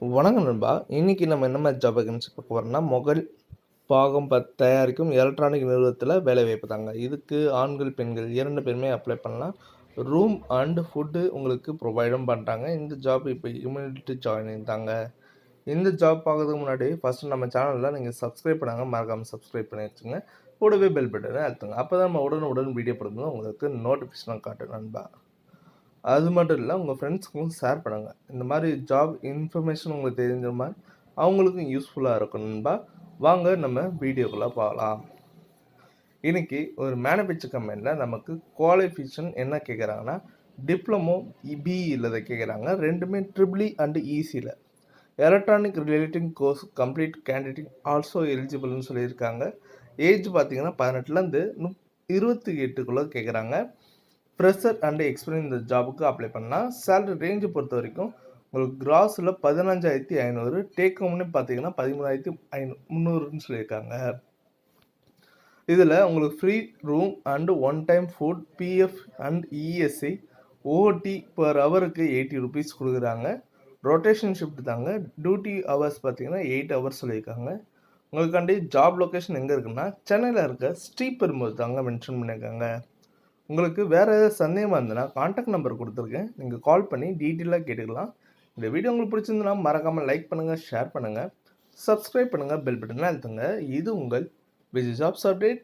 வணக்கம் நண்பா. இன்னைக்கு நம்ம என்ன மாதிரி ஜாப் வேகன்சி பார்க்க போறோம்னா, மொபைல் பாகம் தயாரிக்கும் எலக்ட்ரானிக் நிறுவனத்தில வேலைவாய்ப்பு தாங்க. இதுக்கு ஆண்கள், பெண்கள் 2 பேருமே அப்ளை பண்ணலாம். ரூம் அண்ட் ஃபுட்டு உங்களுக்கு ப்ரொவைடும் பண்றாங்க. இந்த ஜாப் இப்போ இமிடியேட் ஜாயினிங் தாங்க. இந்த ஜாப் பார்க்கறதுக்கு முன்னாடி ஃபர்ஸ்ட் நம்ம சேனல்ல நீங்க சப்ஸ்கிரைப் பண்ணாங்க மறக்காம சப்ஸ்கிரைப் பண்ணி வச்சுங்க. கூடவே பெல் பட்டனை அழுத்துங்க. அப்பதான் நம்ம உடனுக்குடன் வீடியோ போடும்போது உங்களுக்கு நோட்டிஃபிகேஷன் காட்டும் நண்பா. அது மட்டும் இல்ல, உங்க ஃப்ரெண்ட்ஸ்க்கும் ஷேர் பண்ணுங்க. இந்த மாரி ஜாப் இன்ஃபர்மேஷன் உங்களுக்கு தெரிஞ்ச மாரி அவங்களுக்கும் யூஸ்ஃபுல்லா இருக்கும் நண்பா. வாங்க நம்ம வீடியோக்குள்ள போகலாம். இன்னைக்கு ஒரு மேனுஃபேக்சர் கம்பெனில நமக்கு குவாலிஃபிகேஷன் என்ன கேட்குறாங்கன்னா, டிப்ளமோ பிஇல கேட்குறாங்க. 2மே ட்ரிபிள் அண்ட் ஈசில. Electronic relating course complete candidate also எலிஜிபிள்னு சொல்லியிருக்காங்க. ஏஜ் பார்த்தீங்கன்னா 18லேருந்து 28க்குள்ள கேட்குறாங்க. ஃப்ரெஷர் அண்ட் எக்ஸ்பீரியன்ஸ் இந்த ஜாபுக்கு அப்ளை பண்ணலாம். சேலரி ரேஞ்சு பொறுத்த வரைக்கும் உங்களுக்கு கிராஸில் 15,500, டேக் ஹோம்னு பார்த்தீங்கன்னா 13,300ன்னு சொல்லியிருக்காங்க. இதில் உங்களுக்கு free room and one time food, PF and ESI, ஓடி பர் ஹவருக்கு 80 ருபீஸ் கொடுக்குறாங்க. ரொட்டேஷன் ஷிஃப்ட் தாங்க. டியூட்டி ஹவர்ஸ் பார்த்தீங்கன்னா 8 ஹவர்ஸ் சொல்லியிருக்காங்க. உங்களுக்காண்டி ஜாப் லொக்கேஷன் எங்கே இருக்குன்னா, சென்னையில் இருக்க ஸ்ரீபெரும்புதூர் தாங்க மென்ஷன் பண்ணியிருக்காங்க. உங்களுக்கு வேறு ஏதாவது சந்தேகமாக இருந்ததுன்னா கான்டாக்ட் நம்பர் கொடுத்துருக்கேன். நீங்கள் கால் பண்ணி டீட்டெயிலாக கேட்டுக்கலாம். இந்த வீடியோ உங்களுக்கு பிடிச்சிருந்ததுன்னா மறக்காமல் லைக் பண்ணுங்கள், ஷேர் பண்ணுங்கள், சப்ஸ்கிரைப் பண்ணுங்கள், பெல் பட்டனை அழுத்துங்க. இது உங்கள் விஜய் ஜாப்ஸ் அப்டேட்.